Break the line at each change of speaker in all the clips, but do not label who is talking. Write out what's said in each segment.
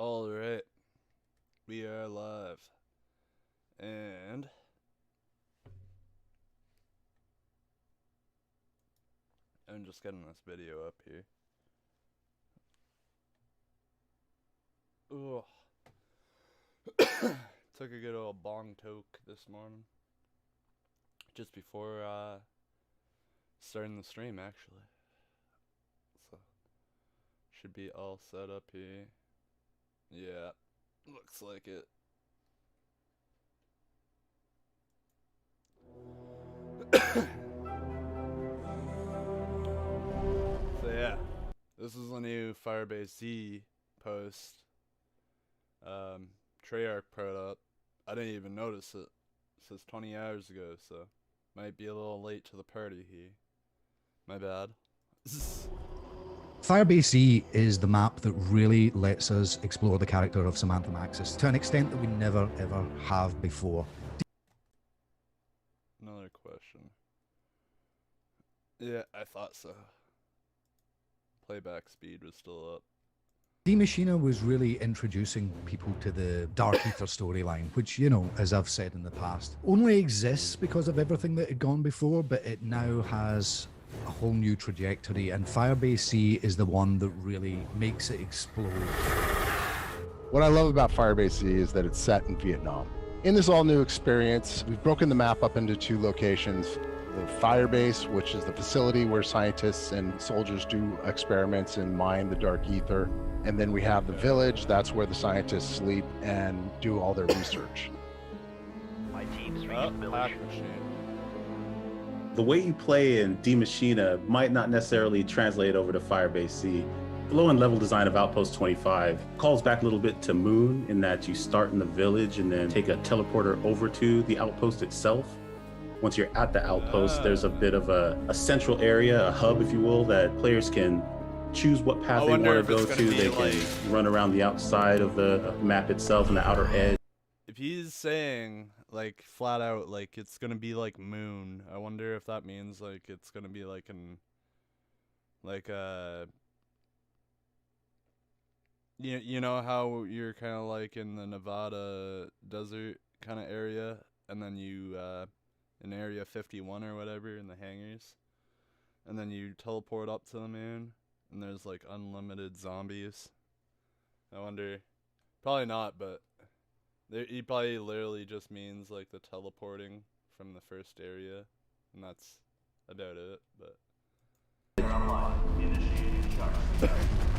Alright, we are live. And I'm just getting this video up here. Ugh. Took a good old bong toke this morning. Just before starting the stream, actually. So, should be all set up here. Yeah, looks like it. So yeah, this is a new Firebase Z post. Treyarch put up. I didn't even notice it. It says 20 hours ago, so might be a little late to the party here. My bad.
Firebase Z is the map that really lets us explore the character of Samantha Maxis to an extent that we never ever have before.
Another question. Yeah, I thought so. Playback speed was still up.
D Machina was really introducing people to the Dark Ether storyline, which, you know, as I've said in the past, only exists because of everything that had gone before, but it now has a whole new trajectory, and Firebase Z is the one that really makes it explode.
What I love about Firebase Z is that it's set in Vietnam. In this all-new experience, we've broken the map up into two locations. The Firebase, which is the facility where scientists and soldiers do experiments and mine the dark ether. And then we have the village, that's where the scientists sleep and do all their research.
My team's reached the village.
The way you play in D Machina might not necessarily translate over to Firebase Z. The low-end level design of Outpost 25 calls back a little bit to Moon in that you start in the village and then take a teleporter over to the outpost itself. Once you're at the outpost, there's a bit of a central area, a hub, if you will, that players can choose what path they want to go to. They can run around the outside of the map itself and the outer edge.
If he's saying, like, flat out, like, it's gonna be like Moon, I wonder if that means, like, it's gonna be like an, like, you know how you're kind of like in the Nevada desert kind of area, and then you, in Area 51 or whatever, in the hangars, and then you teleport up to the moon, and there's, like, unlimited zombies. I wonder, probably not, but he probably literally just means, like, the teleporting from the first area, and that's about it, but...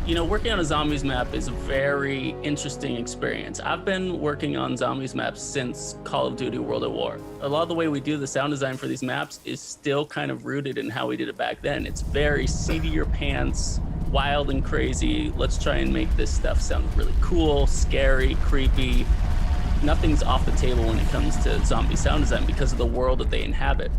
You know, working on a zombies map is a very interesting experience. I've been working on zombies maps since Call of Duty World at War. A lot of the way we do the sound design for these maps is still kind of rooted in how we did it back then. It's very seat of your pants, wild and crazy. Let's try and make this stuff sound really cool, scary, creepy. Nothing's off the table when it comes to zombie sound design because of the world that they inhabit.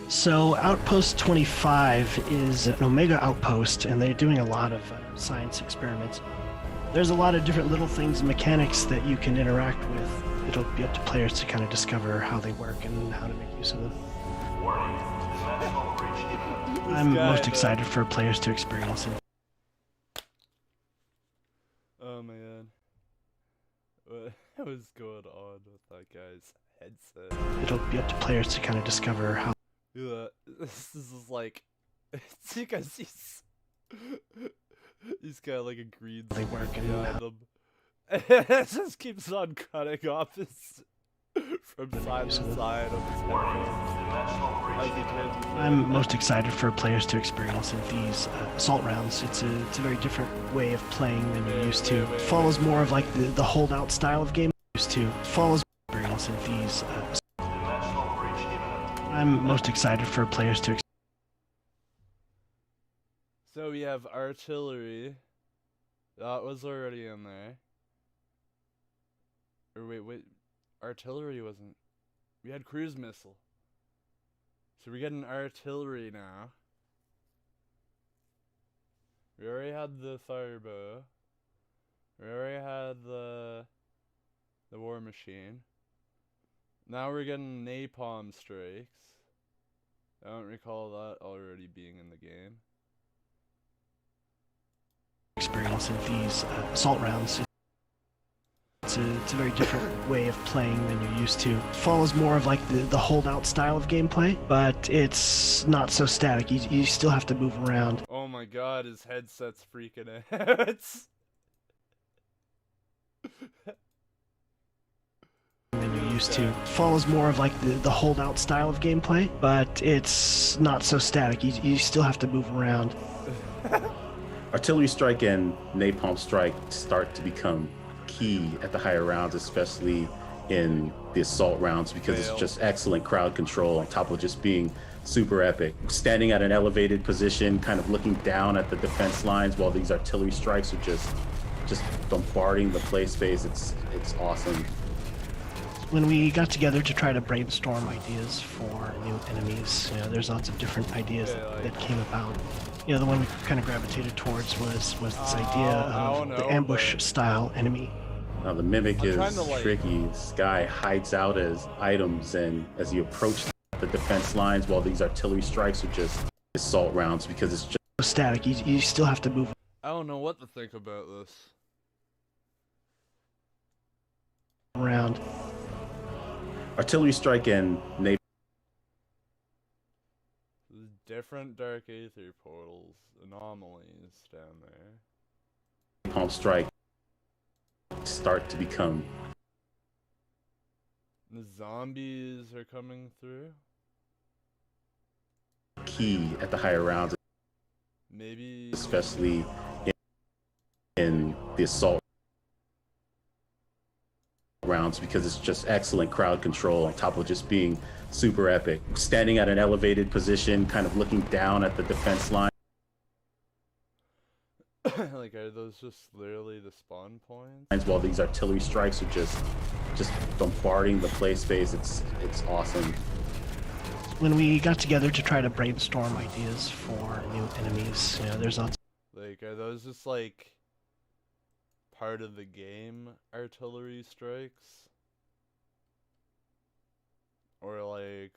So Outpost 25 is an Omega outpost, and they're doing a lot of science experiments. There's a lot of different little things and mechanics that you can interact with. It'll be up to players to kind of discover how they work and how to make use of them. I'm most excited for players to experience it.
Oh my god. What was going on with that guy's headset?
It'll be up to players to kind of discover how.
Yeah, this is like, it's because he's got like a green
They work
screen
and
behind him. It just keeps on cutting off his from side to side of his headphones.
I'm most excited for players to experience these assault rounds. It's a very different way of playing than you're used to. It follows more of like the holdout style of game you're used to. It follows experience in these. I'm most excited for players to.
So we have artillery. That was already in there. Or wait. Artillery wasn't. We had cruise missile. So we're getting artillery now. We already had the firebow. We already had the war machine. Now we're getting napalm strikes. I don't recall that already being in the game.
counts of these assault rounds. It's a very different way of playing than you're used to. It follows more of like the holdout style of gameplay, but it's not so static. You still have to move around.
Oh my god, his headset's freaking out.
Than you're used to. It follows more of like the holdout style of gameplay, but it's not so static. You still have to move around.
Artillery strike and napalm strike start to become key at the higher rounds, especially in the assault rounds, because it's just excellent crowd control on top of just being super epic. Standing at an elevated position, kind of looking down at the defense lines while these artillery strikes are just bombarding the play space. It's awesome.
When we got together to try to brainstorm ideas for new enemies, there's lots of different ideas that came about. The one we kind of gravitated towards was this idea of the ambush style enemy.
Now the mimic is tricky. This guy hides out as items, and as you approach the defense lines while these artillery strikes are just assault rounds, because it's just
static. You still have to move
I don't know what to think about this.
around.
Artillery strike and napalm.
Different dark aether portals, anomalies down there.
Napalm strike start to become
The zombies are coming through.
key at the higher rounds,
Maybe
especially in the assault rounds, because it's just excellent crowd control on top of just being super epic. Standing at an elevated position, kind of looking down at the defense line.
like, are those just literally the spawn points?
While these artillery strikes are just bombarding the play space. It's awesome.
When we got together to try to brainstorm ideas for new enemies, there's lots.
Like, are those just like part of the game artillery strikes? Or like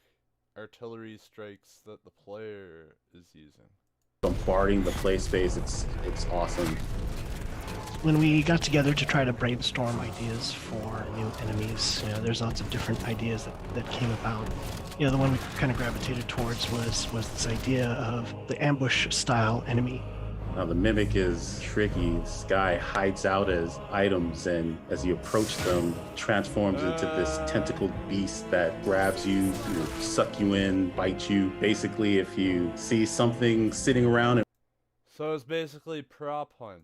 artillery strikes that the player is using?
Bombarding the play space. It's awesome.
When we got together to try to brainstorm ideas for new enemies, there's lots of different ideas that came about. The one we kind of gravitated towards was this idea of the ambush style enemy.
Now the mimic is tricky. This guy hides out as items, and as you approach them, transforms into this tentacled beast that grabs you, suck you in, bite you. Basically, if you see something sitting around and
So it's basically prop hunt.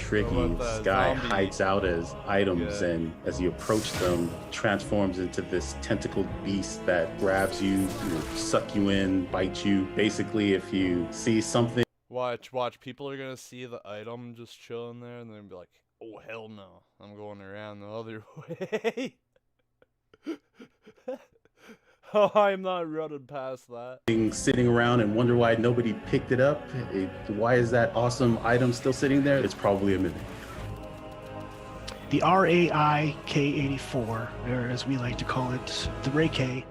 tricky, this guy hides out as items, and as you approach them, transforms into this tentacled beast that grabs you, suck you in, bite you. Basically, if you see something.
Watch, people are gonna see the item just chilling there and then be like, oh hell no, I'm going around the other way. Oh, I'm not running past that.
Sitting around and wonder why nobody picked it up. Why is that awesome item still sitting there? It's probably a mimic.
The RAIK-84, or as we like to call it, the Ray-K,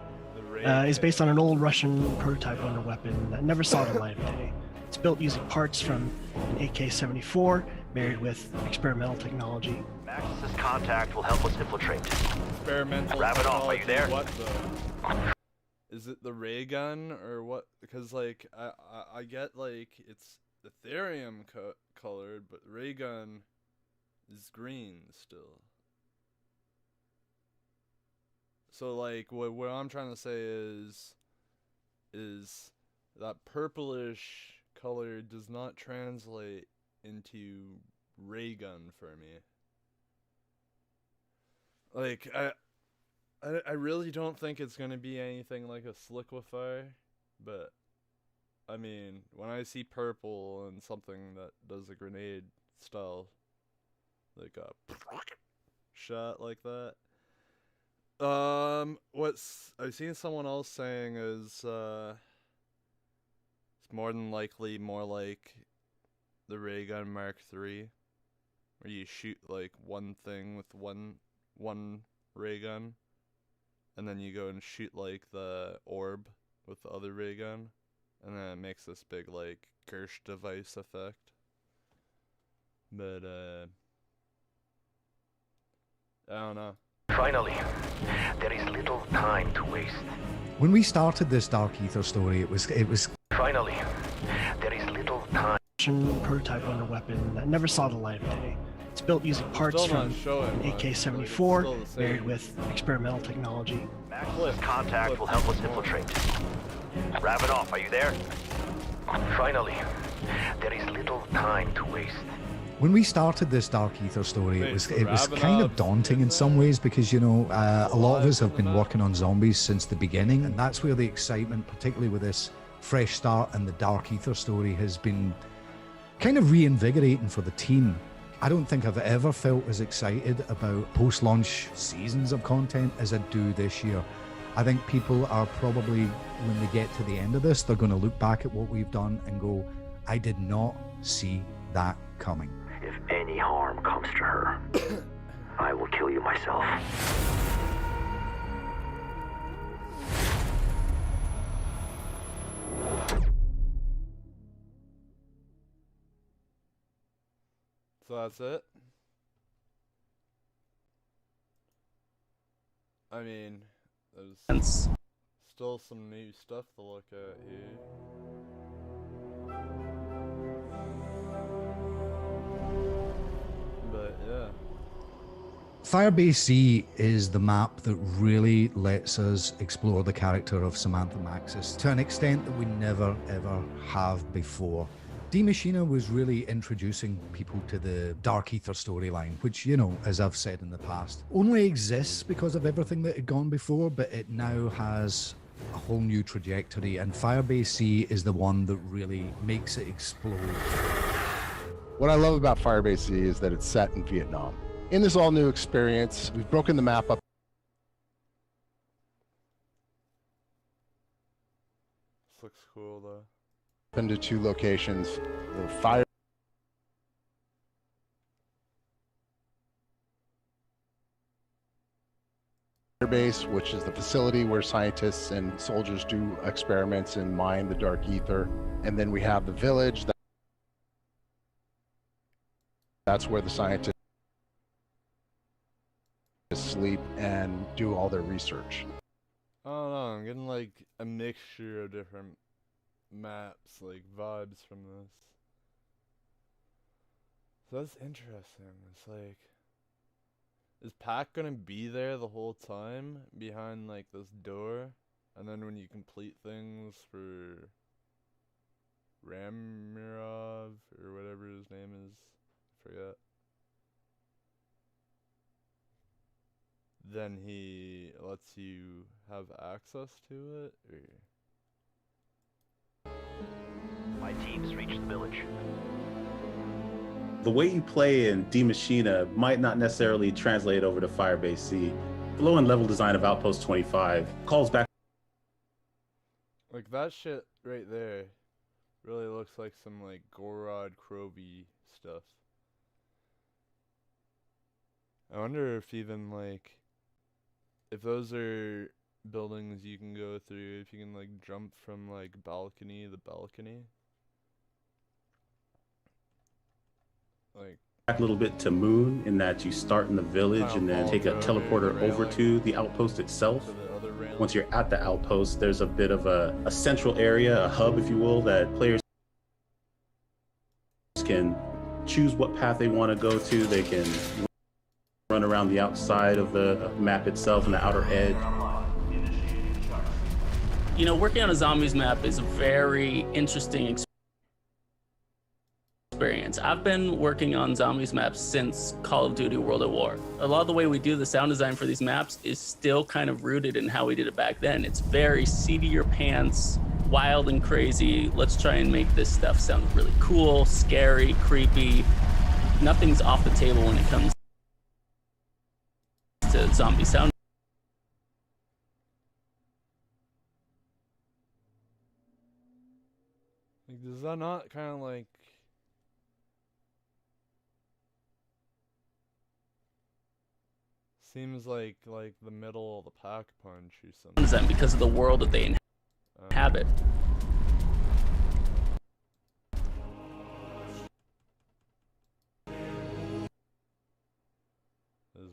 is based on an old Russian prototype wonder weapon that never saw the light of day. It's built using parts from an AK-74, married with experimental technology.
Maxis contact will help us infiltrate.
Experimental
Wrap it off, are you there?
What though? Is it the ray gun or what? Because like I get like it's Ethereum colored, but ray gun is green still. So like what I'm trying to say is that purplish color does not translate into ray gun for me. Like I really don't think it's gonna be anything like a sliquifier, but I mean when I see purple and something that does a grenade style like a shot like that. What's I've seen someone else saying is it's more than likely more like the ray gun Mark III, where you shoot like one thing with one ray gun, and then you go and shoot like the orb with the other ray gun, and then it makes this big like Gersh device effect. But I don't know.
Finally, there is little time to waste.
When we started this Dark Ether story, it was
Finally, there is little time.
Prototype under weapon that never saw the light of day. It's built using parts
Still not
from
showing much,
AK-74,
like, it's still the same.
married with experimental technology.
Max's contact will help us infiltrate. Wrap it off. Are you there? Finally, there is little time to waste.
when we started this Dark Ether story, it was kind of daunting in some ways because, you know, a lot of us have been working on zombies since the beginning, and that's where the excitement, particularly with this fresh start and the Dark Ether story, has been kind of reinvigorating for the team. I don't think I've ever felt as excited about post-launch seasons of content as I do this year. I think people are probably, when they get to the end of this, they're going to look back at what we've done and go, I did not see that coming.
If any harm comes to her, I will kill you myself.
So that's it. I mean, there's still some new stuff to look at here. But yeah.
Firebase C is the map that really lets us explore the character of Samantha Maxis to an extent that we never ever have before. D Machina was really introducing people to the Dark Ether storyline, which, you know, as I've said in the past, only exists because of everything that had gone before, but it now has a whole new trajectory, and Firebase C is the one that really makes it explode.
What I love about Firebase C is that it's set in Vietnam. In this all new experience, we've broken the map up
This looks cool though.
into 2 locations. The Firebase, which is the facility where scientists and soldiers do experiments and mine the Dark Ether. And then we have the village. That's where the scientists sleep and do all their research.
I don't know, I'm getting like a mixture of different maps, like vibes from this. So that's interesting. It's like, is Pac gonna be there the whole time behind like this door? And then when you complete things for Ramirov or whatever his name is, I forget. Then he lets you have access to it, or?
My team's reached the village.
The way you play in D Machina might not necessarily translate over to Firebase C. The low-end level design of Outpost 25 calls back.
Like that shit right there really looks like some like Gorod Krovi stuff. I wonder if even like, if those are buildings you can go through, if you can like jump from like balcony to balcony. Like
Back a little bit to Moon in that you start in the village and then take a teleporter over to the outpost itself.
to the other railing.
Once you're at the outpost, there's a bit of a central area, a hub, if you will, that players can choose what path they want to go to. They can run around the outside of the map itself and the outer edge.
You know, working on a zombies map is a very interesting experience. I've been working on zombies maps since Call of Duty World at War. A lot of the way we do the sound design for these maps is still kind of rooted in how we did it back then. It's very seat of your pants, wild and crazy. Let's try and make this stuff sound really cool, scary, creepy. Nothing's off the table when it comes to zombie sound.
Like, does that not kind of like seems like the middle of the pack punch or something?
Design because of the world that they inhabit.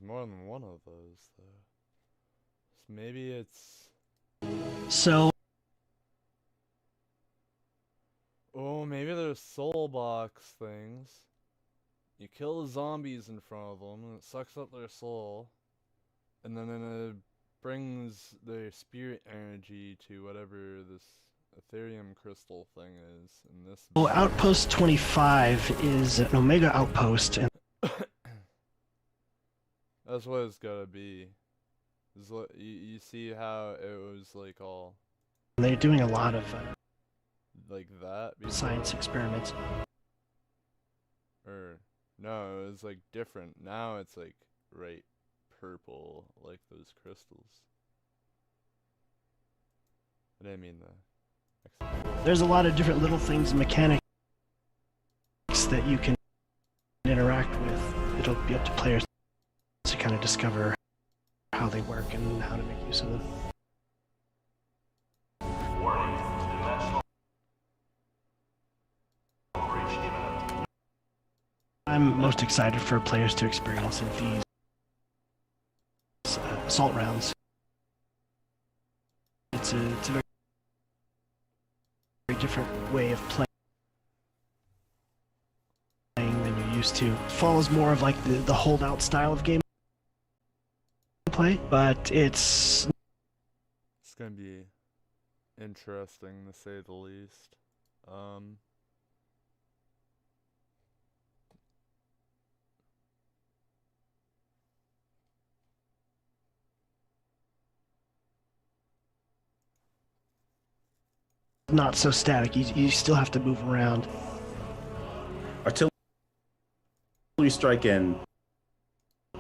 There's more than one of those, though. So maybe it's...
So,
Oh, maybe there's soul box things. You kill the zombies in front of them, and it sucks up their soul. And then it brings their spirit energy to whatever this Ethereum crystal thing is in this.
Outpost 25 is an Omega outpost, and
That's what it's gotta be. You see how it was like all
they're doing a lot of
like that before?
science experiments.
Or no, it was like different. Now it's like right purple, like those crystals. I didn't mean the.
There's a lot of different little things and mechanics that you can interact with. It'll be up to players to kind of discover how they work and how to make use of them. I'm most excited for players to experience these assault rounds. It's a very different way of playing than you're used to. It follows more of like the holdout style of gameplay, but it's
gonna be interesting to say the least.
not so static. You still have to move around.
Artillery strike and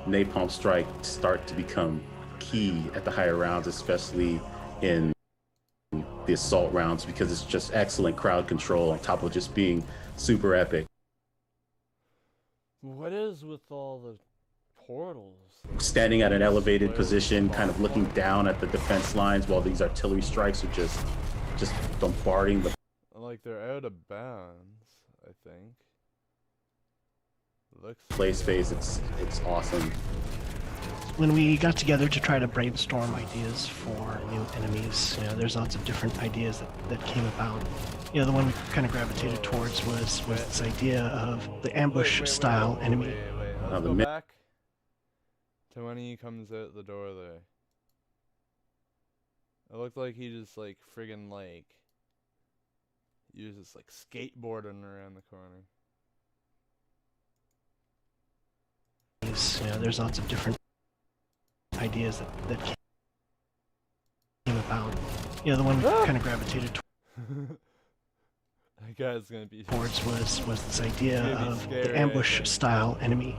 napalm strike start to become key at the higher rounds, especially in the assault rounds, because it's just excellent crowd control on top of just being super epic.
What is with all the portals?
Standing at an elevated position, kind of looking down at the defense lines while these artillery strikes are just bombarding the...
Like they're out of bounds, I think. Looks
play space. It's awesome.
When we got together to try to brainstorm ideas for new enemies, there's lots of different ideas that came about. The one we kind of gravitated towards was this idea of the ambush style enemy.
Let's go back to when he comes out the door there. It looked like he just like friggin' like he was just like skateboarding around the corner.
There's lots of different ideas that came about. The one we kind of gravitated
That guy's gonna be
towards was this idea of the ambush style enemy.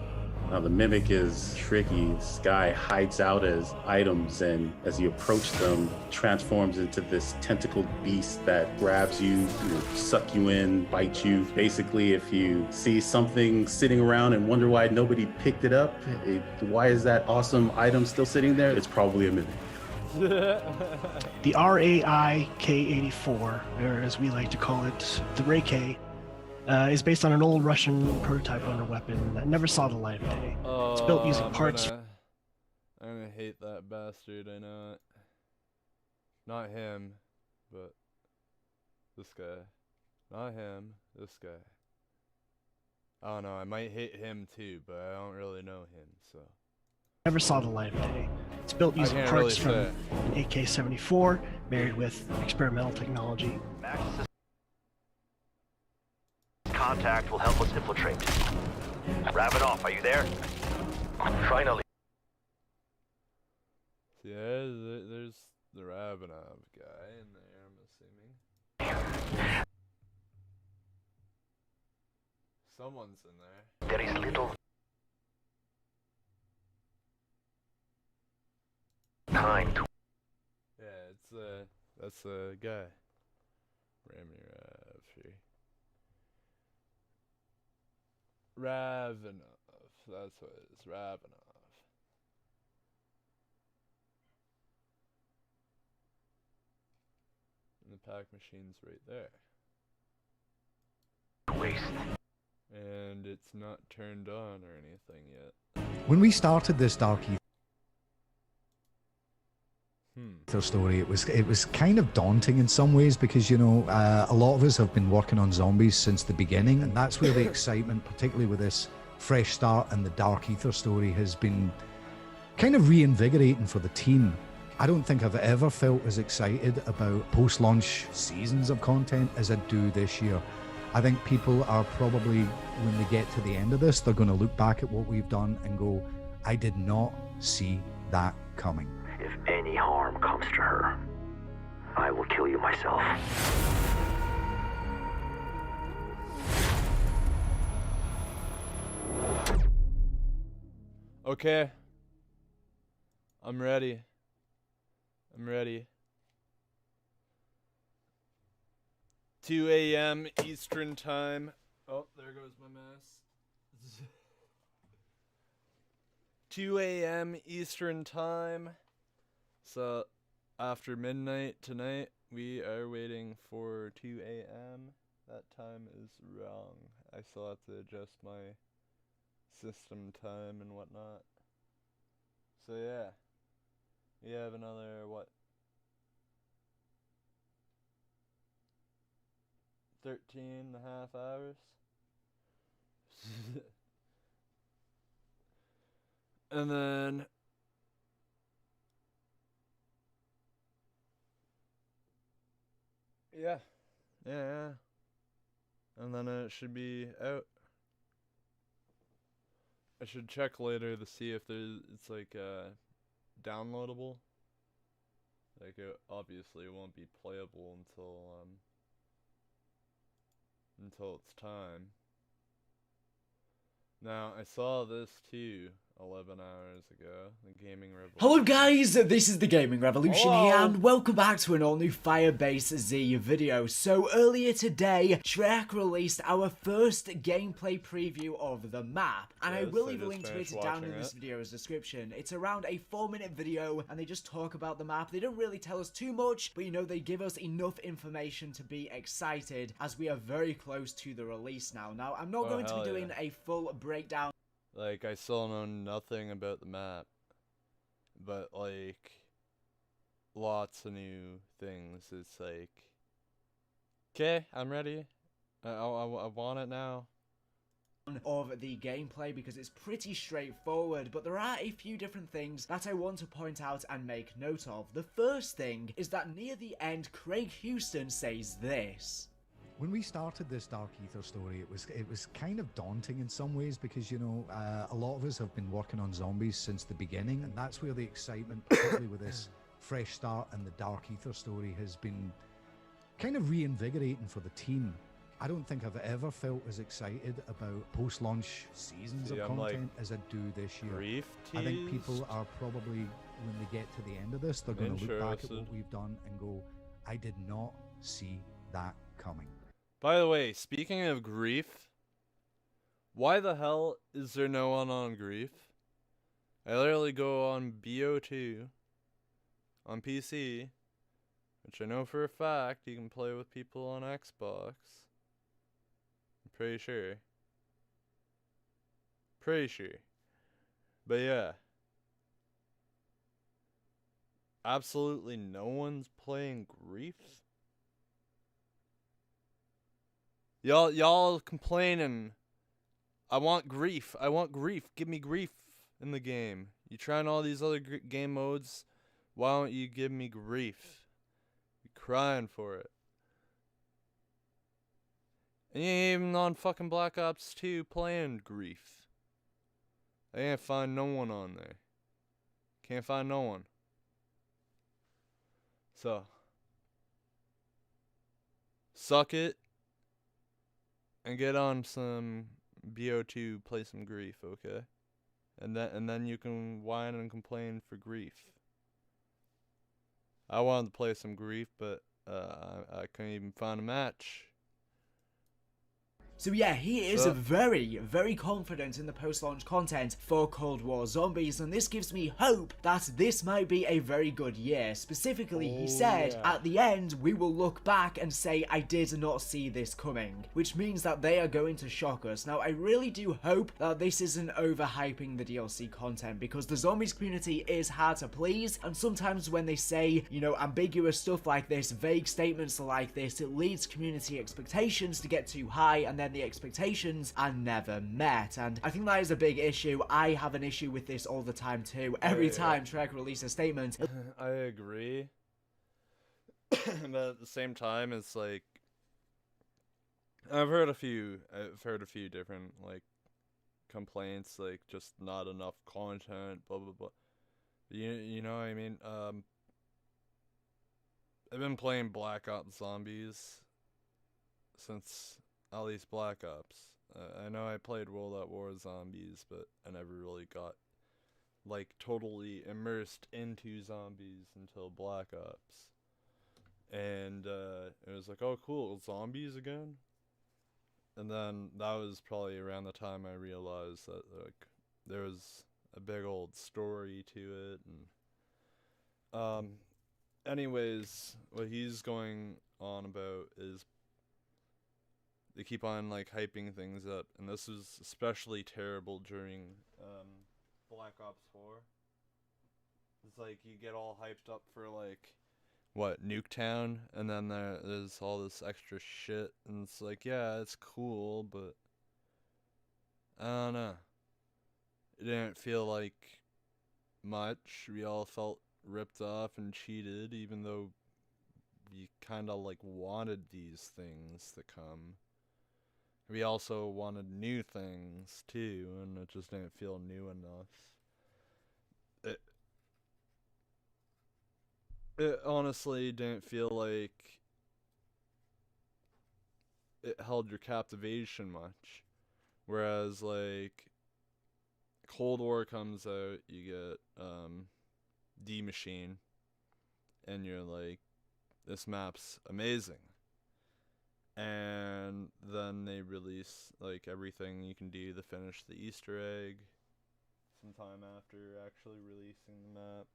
Now the mimic is tricky. This guy hides out as items, and as you approach them, transforms into this tentacled beast that grabs you, suck you in, bite you. Basically, if you see something sitting around and wonder why nobody picked it up, why is that awesome item still sitting there? It's probably a mimic.
The RAI-K-84, or as we like to call it, the Ray-K, is based on an old Russian prototype under weapon that never saw the light of day. It's built using parts.
I'm gonna hate that bastard, I know it. Not him, but this guy. Not him, this guy. I don't know, I might hate him too, but I don't really know him, so.
Never saw the light of day. It's built using parts from an AK-74, married with experimental technology.
Contact will help us infiltrate. Ravenoff, are you there? Finally.
Yeah, there's the Ravenov guy in there, I'm assuming. Someone's in there.
There is little time to...
Yeah, that's the guy. Ramirov here. Ravenov, that's what it is, Ravenov. And the pack machine's right there.
waste.
And it's not turned on or anything yet.
When we started this Dark Ether story, it was kind of daunting in some ways because, you know, a lot of us have been working on zombies since the beginning, and that's where the excitement, particularly with this fresh start and the Dark Ether story, has been kind of reinvigorating for the team. I don't think I've ever felt as excited about post-launch seasons of content as I do this year. I think people are probably, when they get to the end of this, they're going to look back at what we've done and go, I did not see that coming.
If any harm comes to her, I will kill you myself.
Okay. I'm ready. I'm ready. 2 a.m. Eastern time. Oh, there goes my mouse. 2 a.m. Eastern time. So, after midnight tonight, we are waiting for 2 a.m. That time is wrong. I still have to adjust my system time and whatnot. So, yeah. We have another, what? 13 and a half hours. And then yeah. And then it should be out. I should check later to see if it's like downloadable. Like it obviously won't be playable until it's time. Now, I saw this too 11 hours ago, the Gaming Revolution.
Hello guys, this is the Gaming Revolution
Hello.
here, and welcome back to an all-new Firebase Z video. So earlier today, Treyarch released our first gameplay preview of the map, and I
Yes,
will
I
leave a
just
link to
finished
it down in
watching
this
it.
video's description. It's around a 4-minute video, and they just talk about the map. They don't really tell us too much, but you know, they give us enough information to be excited, as we are very close to the release now. Now, I'm not
Oh,
going to be
hell
doing
yeah.
a full breakdown.
Like, I still know nothing about the map, but like, lots of new things. It's like, okay, I'm ready. I want it now.
Of the gameplay because it's pretty straightforward, but there are a few different things that I want to point out and make note of. The first thing is that near the end, Craig Houston says this.
When we started this Dark Ether story, it was kind of daunting in some ways because, you know, a lot of us have been working on zombies since the beginning, and that's where the excitement, particularly with this fresh start and the Dark Ether story, has been kind of reinvigorating for the team. I don't think I've ever felt as excited about post-launch seasons
See,
of
I'm,
content
like,
as I do this year.
Grief
I think
teased?
people are probably, when they get to the end of this, they're going to look back at what
Interested.
we've done and go, I did not see that coming.
By the way, speaking of grief, why the hell is there no one on grief? I literally go on BO2 on PC, which I know for a fact you can play with people on Xbox. I'm pretty sure. But yeah. Absolutely no one's playing grief. Y'all complaining. I want grief. Give me grief in the game. You trying all these other game modes. Why don't you give me grief? You're crying for it. And you ain't even on fucking Black Ops 2 playing grief. I can't find no one on there. Can't find no one. So, suck it. And get on some BO2, play some grief, okay? And then you can whine and complain for grief. I wanted to play some grief, but I couldn't even find a match.
So yeah, he is very, very confident in the post-launch content for Cold War Zombies, and this gives me hope that this might be a very good year. Specifically, he said, at the end, we will look back and say, I did not see this coming, which means that they are going to shock us. Now, I really do hope that this isn't overhyping the DLC content, because the Zombies community is hard to please, and sometimes when they say, you know, ambiguous stuff like this, vague statements like this, it leads community expectations to get too high, and then the expectations are never met, and I think that is a big issue. I have an issue with this all the time too. Every time Treyarch releases a statement,
I agree. But at the same time, it's like I've heard a few different like complaints, like just not enough content, blah blah blah. You know what I mean? I've been playing Black Ops Zombies since at least Black Ops. I know I played World at War Zombies, but I never really got like totally immersed into zombies until Black Ops. And it was like, oh cool, zombies again? And then that was probably around the time I realized that like there was a big old story to it. And anyways, what he's going on about is they keep on like hyping things up, and this was especially terrible during Black Ops 4. It's like you get all hyped up for like what, Nuketown, and then there's all this extra shit, and it's like, yeah, it's cool, but I don't know. It didn't feel like much. We all felt ripped off and cheated, even though we kind of like wanted these things to come. We also wanted new things too, and it just didn't feel new enough. It honestly didn't feel like it held your captivation much. Whereas like Cold War comes out, you get D-Machine, and you're like, this map's amazing. And then they release like everything you can do to finish the Easter egg sometime after actually releasing the map.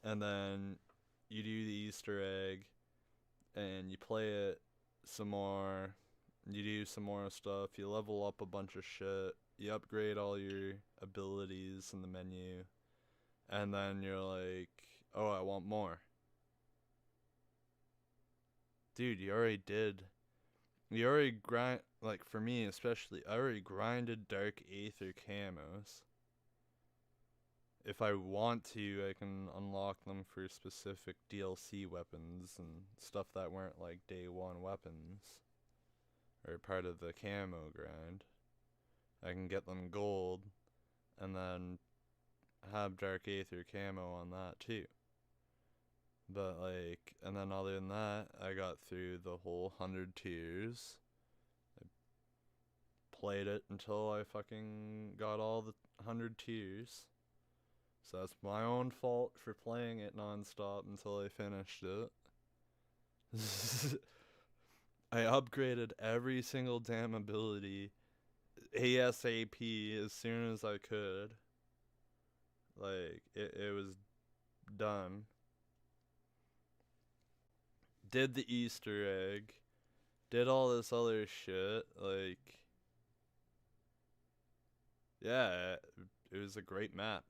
And then you do the Easter egg and you play it some more. You do some more stuff. You level up a bunch of shit. You upgrade all your abilities in the menu. And then you're like, oh, I want more. Dude, you already did. You already grind, like for me especially, I already grinded Dark Aether camos. If I want to, I can unlock them for specific DLC weapons and stuff that weren't like day one weapons or part of the camo grind. I can get them gold and then have Dark Aether camo on that too. But like, and then other than that, I got through the whole 100 tiers. I played it until I fucking got all the 100 tiers. So that's my own fault for playing it nonstop until I finished it. I upgraded every single damn ability ASAP as soon as I could. Like, it was done. Did the Easter egg. Did all this other shit. Like, yeah, it was a great map.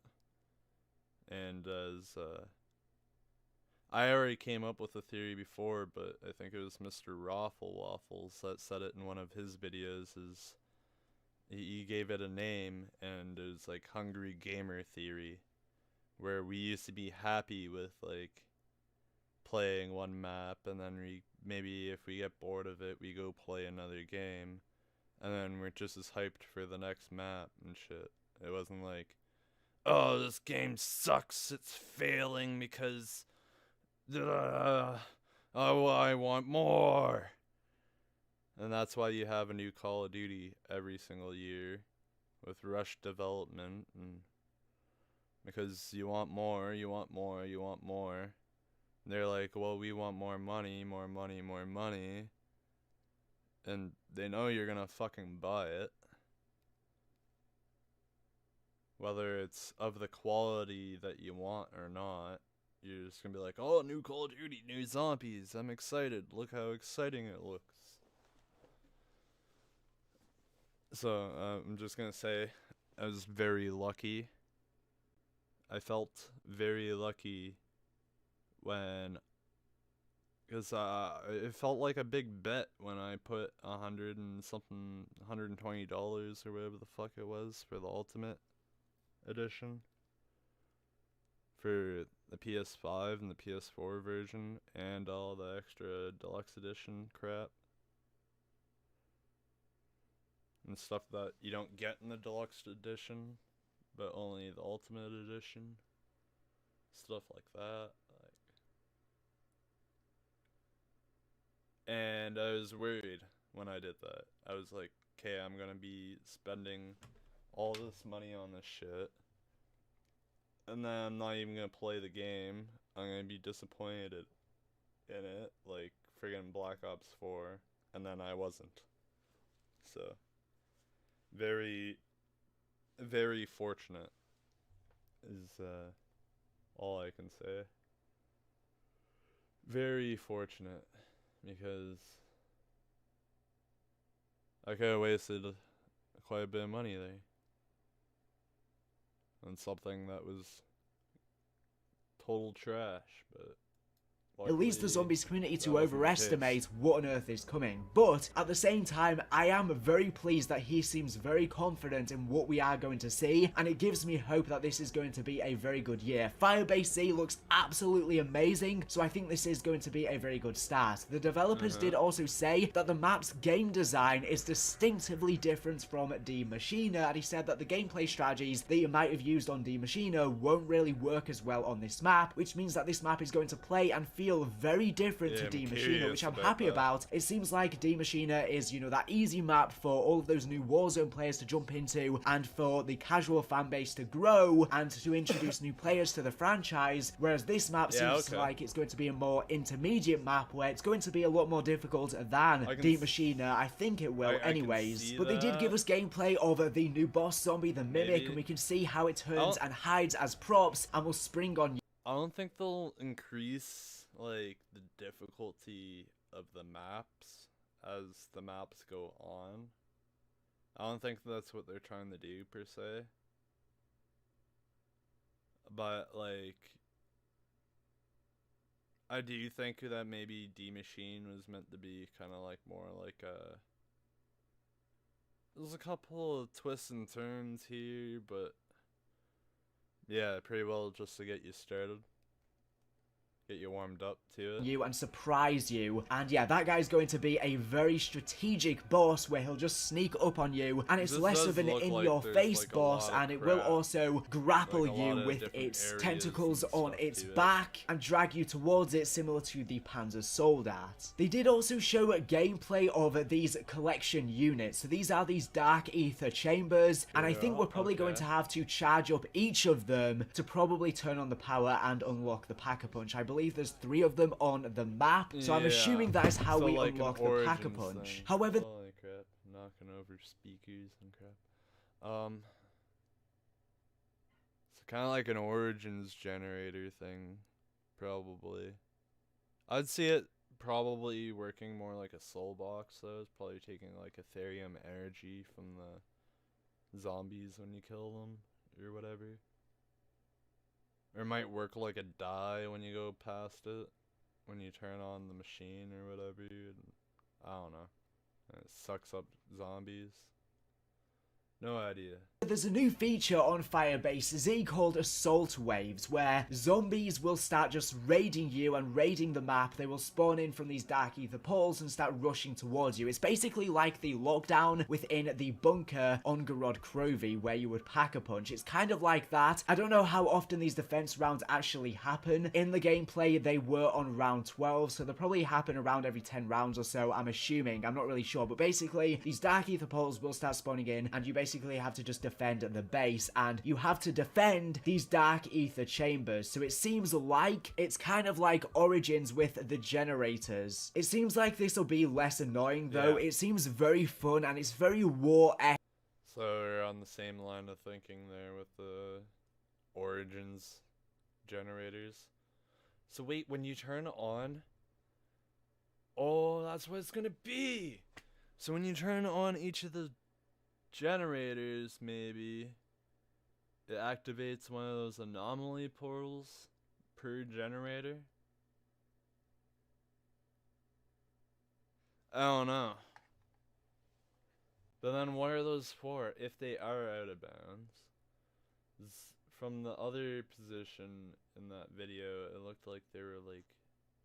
And as I already came up with a theory before, but I think it was Mr. Raffle Waffles that said it in one of his videos. Is he gave it a name, and it was like Hungry Gamer Theory, where we used to be happy with like playing one map, and then we maybe if we get bored of it, we go play another game, and then we're just as hyped for the next map and shit. It wasn't like, oh, this game sucks, it's failing because oh, I want more. And that's why you have a new Call of Duty every single year with rushed development, and because you want more, you want more, you want more. And they're like, well, we want more money, more money, more money. and they know you're gonna fucking buy it. Whether it's of the quality that you want or not, you're just gonna be like, oh, new Call of Duty, new zombies, I'm excited, look how exciting it looks. So, I'm just gonna say, I was very lucky. I felt very lucky when, because it felt like a big bet when I put $120 or whatever the fuck it was for the Ultimate Edition for the PS5 and the PS4 version and all the extra deluxe edition crap and stuff that you don't get in the deluxe edition but only the Ultimate Edition, stuff like that, and I was worried when I did that. I was like, okay, I'm gonna be spending all this money on this shit, and then I'm not even gonna play the game. I'm gonna be disappointed in it, like friggin' Black Ops 4, and then I wasn't. So, very, very fortunate is all I can say. Very fortunate, because I could have wasted quite a bit of money there on something that was total trash, but
It leads the zombies community to
that wasn't the
overestimate
case.
what on earth is coming. But at the same time, I am very pleased that he seems very confident in what we are going to see, and it gives me hope that this is going to be a very good year. Firebase C looks absolutely amazing, so I think this is going to be a very good start. The developers did also say that the map's game design is distinctively different from Die Machina, and he said that the gameplay strategies that you might have used on Die Machina won't really work as well on this map, which means that this map is going to play and feel very different to Die Machina, which I'm happy about. It seems like Die Machina is, you know, that easy map for all of those new Warzone players to jump into and for the casual fan base to grow and to introduce new players to the franchise, whereas this map seems like it's going to be a more intermediate map where it's going to be a lot more difficult than Die Machina. I think it will anyways. But they did give us gameplay of the new boss zombie, the Mimic, and we can see how it turns and hides as props and will spring on you.
I don't think they'll increase like the difficulty of the maps as the maps go on. I don't think that's what they're trying to do per se. But like, I do think that maybe Die Machine was meant to be kind of like more like a, there's a couple of twists and turns here, but yeah, pretty well just to get you started. Get you warmed up to it.
You and surprise you, and yeah, that guy's going to be a very strategic boss where he'll just sneak up on you, and it's less of an in-your-face boss, and it will also grapple you with its tentacles on its back and drag you towards it, similar to the Panzer Soldat. They did also show gameplay of these collection units. So these are these dark ether chambers, and I think we're probably going to have to charge up each of them to probably turn on the power and unlock the Pack-a-Punch. I believe there's 3 of them on the map, so I'm assuming that is how we unlock the Pack-a-Punch. However,
holy crap, knocking over speakers and crap. It's kind of like an Origins generator thing, probably. I'd see it probably working more like a soul box, though. It's probably taking like Ethereum energy from the zombies when you kill them, or whatever. Or it might work like a die when you go past it, when you turn on the machine or whatever. I don't know. And it sucks up zombies. No idea.
There's a new feature on Firebase Z called Assault Waves, where zombies will start just raiding you and raiding the map. They will spawn in from these dark ether poles and start rushing towards you. It's basically like the lockdown within the bunker on Gorod Krovi, where you would Pack-a-Punch. It's kind of like that. I don't know how often these defense rounds actually happen. In the gameplay, they were on round 12, so they'll probably happen around every 10 rounds or so, I'm assuming. I'm not really sure, but basically, these dark ether poles will start spawning in, and you basically have to just defend the base, and you have to defend these dark ether chambers. So it seems like it's kind of like Origins with the generators. It seems like this will be less annoying though.
Yeah.
It seems very fun and it's very war-esque.
So we're on the same line of thinking there with the Origins generators. So wait, when you turn on... Oh, that's what it's gonna be! So when you turn on each of the generators, maybe, it activates one of those anomaly portals per generator? I don't know. But then what are those for if they are out of bounds? From the other position in that video, it looked like they were like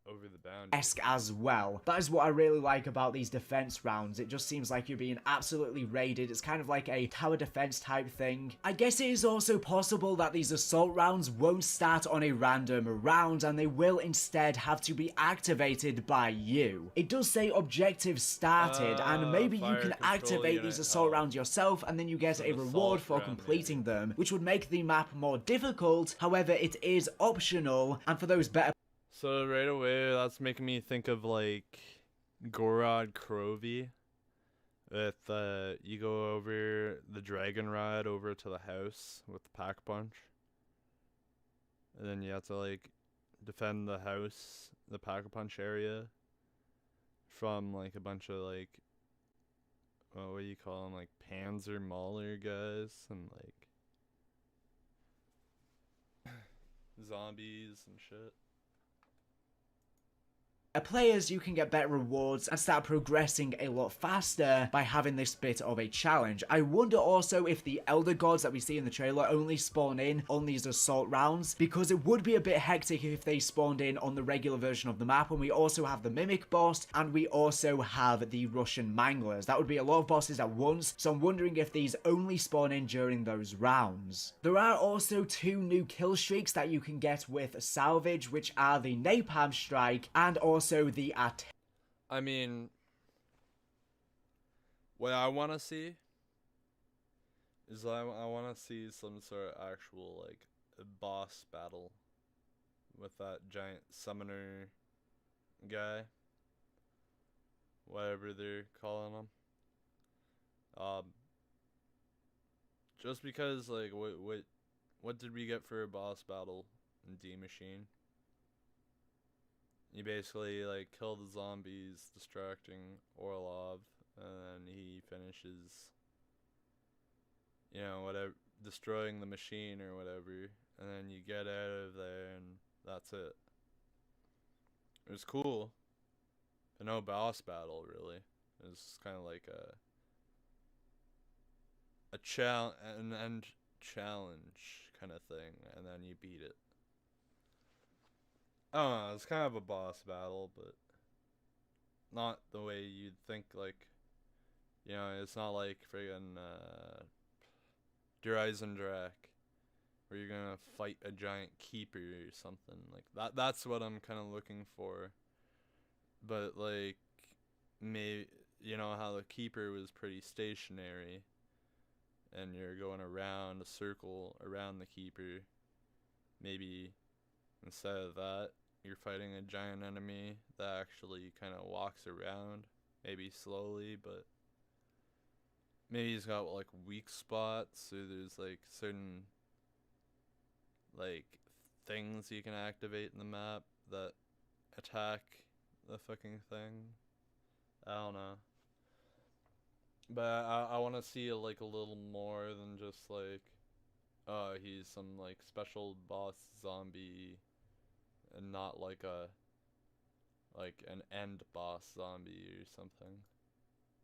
over the boundary.
As well. That is what I really like about these defense rounds. It just seems like you're being absolutely raided. It's kind of like a tower defense type thing. I guess it is also possible that these assault rounds won't start on a random round and they will instead have to be activated by you. It does say objective started, and maybe you can activate these assault rounds yourself and then you get a reward for completing them, which would make the map more difficult. However, it is optional, and for those better...
So right away, that's making me think of like Gorod Krovi. With you go over the dragon ride over to the house with the pack punch, and then you have to like defend the house, the pack punch area, from like a bunch of like, well, what do you call them, like Panzer Mauler guys and like zombies and shit.
Players, you can get better rewards and start progressing a lot faster by having this bit of a challenge. I wonder also if the Elder Gods that we see in the trailer only spawn in on these assault rounds, because it would be a bit hectic if they spawned in on the regular version of the map, and we also have the Mimic boss, and we also have the Russian Manglers. That would be a lot of bosses at once, so I'm wondering if these only spawn in during those rounds. There are also 2 new kill streaks that you can get with Salvage, which are the Napalm Strike and also the
I mean, what I want to see is I want to see some sort of actual like a boss battle with that giant summoner guy, whatever they're calling him. Just because like what did we get for a boss battle in D Machine? You basically like kill the zombies, distracting Orlov, and then he finishes, you know, whatever, destroying the machine or whatever, and then you get out of there and that's it. It was cool, but no boss battle really. It was kind of like a challenge kind of thing, and then you beat it. I don't know, it's kind of a boss battle, but not the way you'd think, like, you know, it's not like friggin' Der Eisendrache, where you're gonna fight a giant keeper or something, like, that's what I'm kind of looking for, but, like, maybe, you know, how the keeper was pretty stationary, and you're going around a circle around the keeper, maybe instead of that, you're fighting a giant enemy that actually kind of walks around, maybe slowly, but maybe he's got like weak spots, or there's like certain like things you can activate in the map that attack the fucking thing. I don't know. But I want to see like a little more than just like, oh, he's some like special boss zombie, and not like an end boss zombie or something.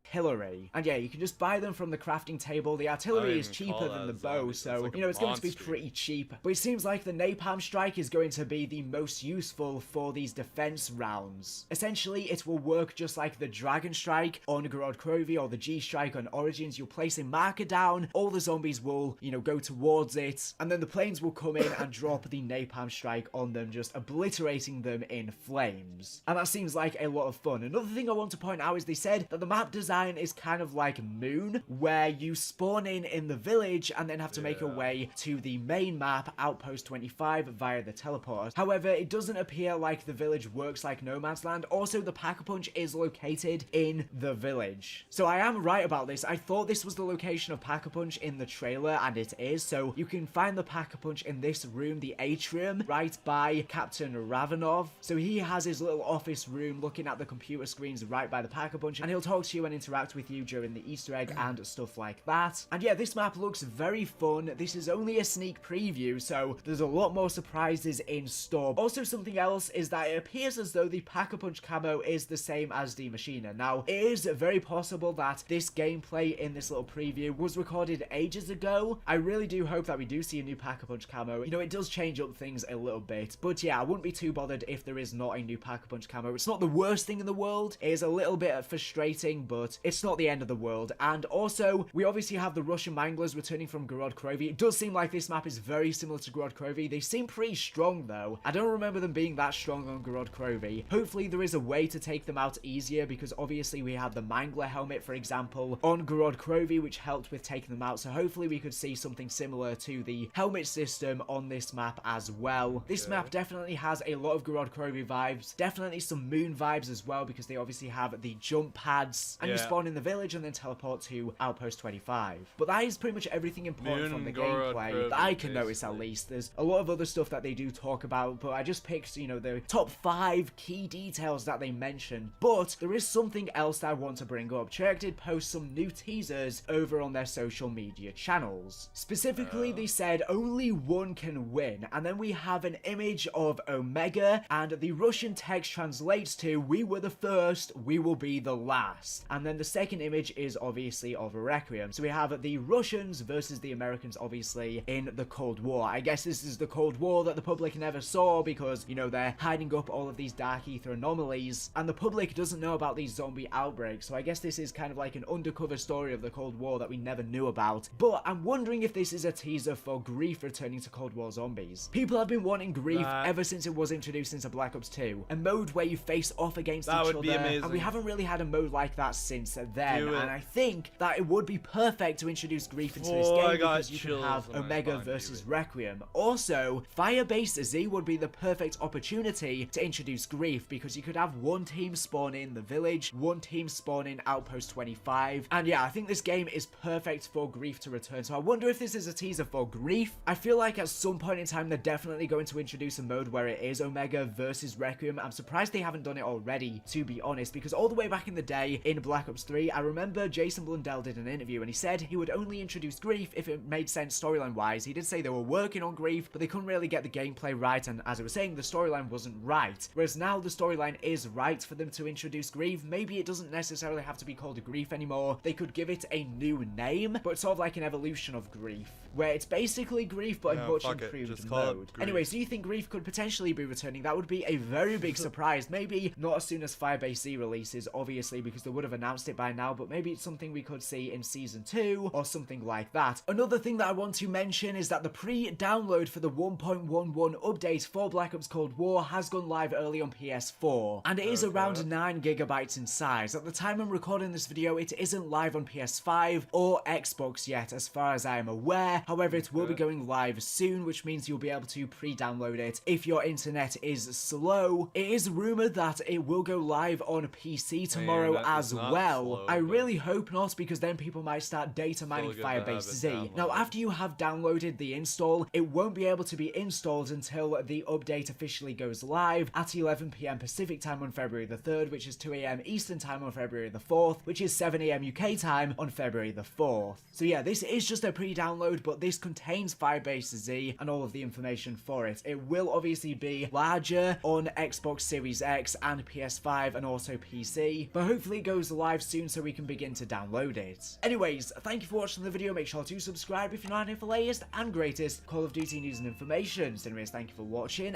artillery. And yeah, you can just buy them from the crafting table. The artillery is cheaper than the bow, so,
like
you know, it's going to be pretty cheap. But it seems like the Napalm Strike is going to be the most useful for these defense rounds. Essentially, it will work just like the Dragon Strike on Gorod Krovi or the G Strike on Origins. You'll place a marker down, all the zombies will, you know, go towards it, and then the planes will come in and drop the Napalm Strike on them, just obliterating them in flames. And that seems like a lot of fun. Another thing I want to point out is they said that the map design design is kind of like Moon, where you spawn in the village and then have to make your way to the main map, Outpost 25, via the teleporter. However, it doesn't appear like the village works like No Man's Land. Also, the Pack-a-Punch is located in the village. So I am right about this. I thought this was the location of Pack-a-Punch in the trailer, and it is. So you can find the Pack-a-Punch in this room, the atrium, right by Captain Ravenov. So he has his little office room looking at the computer screens right by the Pack-a-Punch, and he'll talk to you and interact with you during the Easter egg and stuff like that. And yeah, this map looks very fun. This is only a sneak preview, so there's a lot more surprises in store. Also, something else is that it appears as though the Pack-a-Punch camo is the same as the Machina. Now, it is very possible that this gameplay in this little preview was recorded ages ago. I really do hope that we do see a new Pack-a-Punch camo. You know, it does change up things a little bit, but yeah, I wouldn't be too bothered if there is not a new Pack-a-Punch camo. It's not the worst thing in the world. It is a little bit frustrating, but it's not the end of the world. And also, we obviously have the Russian Manglers returning from Gorod Krovi. It does seem like this map is very similar to Gorod Krovi. They seem pretty strong, though. I don't remember them being that strong on Gorod Krovi. Hopefully, there is a way to take them out easier, because obviously we had the Mangler helmet, for example, on Gorod Krovi, which helped with taking them out. So hopefully we could see something similar to the helmet system on this map as well. This map definitely has a lot of Gorod Krovi vibes, definitely some Moon vibes as well, because they obviously have the jump pads, and you spawn in the village and then teleport to Outpost 25. But that is pretty much everything important from the gameplay that I can notice, at least. There's a lot of other stuff that they do talk about, but I just picked, you know, the top 5 key details that they mentioned. But there is something else that I want to bring up. Treyarch did post some new teasers over on their social media channels. Specifically, they said only one can win, and then we have an image of Omega, and the Russian text translates to, "We were the first, we will be the last." And then the second image is obviously of Requiem. So we have the Russians versus the Americans, obviously, in the Cold War. I guess this is the Cold War that the public never saw, because, you know, they're hiding up all of these dark ether anomalies, and the public doesn't know about these zombie outbreaks. So I guess this is kind of like an undercover story of the Cold War that we never knew about. But I'm wondering if this is a teaser for Grief returning to Cold War zombies. People have been wanting Grief ever since it was introduced into Black Ops 2. A mode where you face off against each other.
Amazing.
And we haven't really had a mode like that since then. And I think that it would be perfect to introduce Grief into this game, because you can have Omega versus Requiem. Also, Firebase Z would be the perfect opportunity to introduce Grief, because you could have one team spawn in the village, one team spawn in Outpost 25. And yeah, I think this game is perfect for Grief to return. So I wonder if this is a teaser for Grief. I feel like at some point in time they're definitely going to introduce a mode where it is Omega versus Requiem. I'm surprised they haven't done it already, to be honest, because all the way back in the day in Black Ops 3, I remember Jason Blundell did an interview and he said he would only introduce Grief if it made sense storyline wise. He did say they were working on Grief, but they couldn't really get the gameplay right, and as I was saying, the storyline wasn't right. Whereas now the storyline is right for them to introduce Grief. Maybe it doesn't necessarily have to be called Grief anymore. They could give it a new name, but sort of like an evolution of Grief, where it's basically Grief but a much improved mode. Anyway, so you think Grief could potentially be returning? That would be a very big surprise. Maybe not as soon as Firebase Z releases, obviously, because they would have announced it by now, but maybe it's something we could see in Season 2 or something like that. Another thing that I want to mention is that the pre-download for the 1.11 update for Black Ops Cold War has gone live early on PS4, and it is around 9 gigabytes in size. At the time I'm recording this video, it isn't live on PS5 or Xbox yet, as far as I am aware. However, it will be going live soon, which means you'll be able to pre-download it if your internet is slow. It is rumored that it will go live on PC tomorrow as well. Slow, I really hope not, because then people might start data mining Firebase Z. Now, after you have downloaded the install, it won't be able to be installed until the update officially goes live at 11 PM Pacific time on February the 3rd, which is 2 AM Eastern time on February the 4th, which is 7 AM UK time on February the 4th. So yeah, this is just a pre-download, but this contains Firebase Z and all of the information for it. It will obviously be larger on Xbox Series X and PS5 and also PC, but hopefully it goes live soon so we can begin to download it. Anyways, thank you for watching the video. Make sure to subscribe if you're not here for the latest and greatest Call of Duty news and information. So anyways, thank you for watching.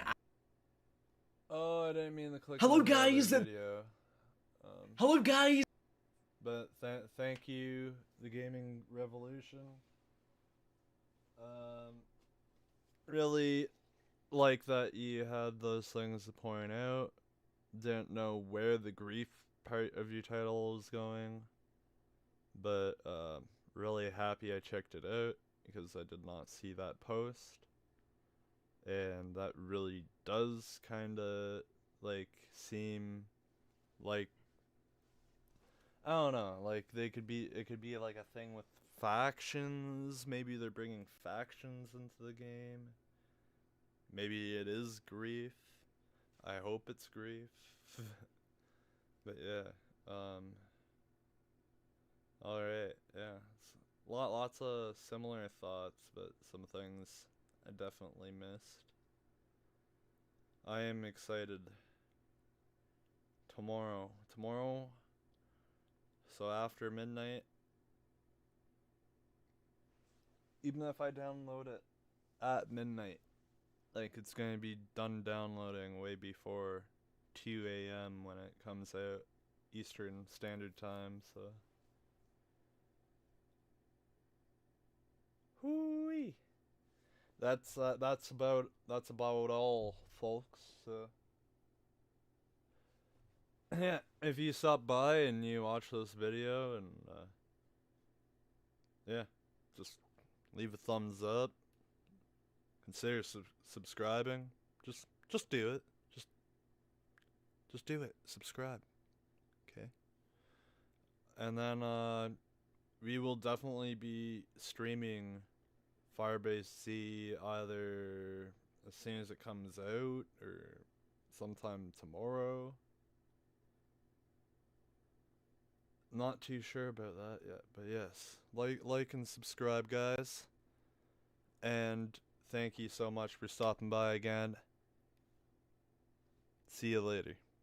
Oh, I didn't mean to click.
Hello guys! Hello guys!
But thank you, the Gaming Revolution. Really like that you had those things to point out. Didn't know where the Grief part of your title was going. but really happy I checked it out because I did not see that post, and that really does kind of like seem like, I don't know, like it could be like a thing with factions. Maybe they're bringing factions into the game. Maybe it is grief. I hope it's grief. But yeah, all right, yeah. Lots of similar thoughts, but some things I definitely missed. I am excited. Tomorrow, so after midnight, even if I download it at midnight, like it's gonna be done downloading way before 2 a.m. when it comes out, Eastern Standard Time, so. Hooey. That's about all, folks. So. Yeah, if you stop by and you watch this video and yeah, just leave a thumbs up. Consider subscribing. Just do it. Just do it. Subscribe. Okay. And then we will definitely be streaming Firebase C either as soon as it comes out or sometime tomorrow. Not too sure about that yet, but yes, like and subscribe, guys, and thank you so much for stopping by again. See you later.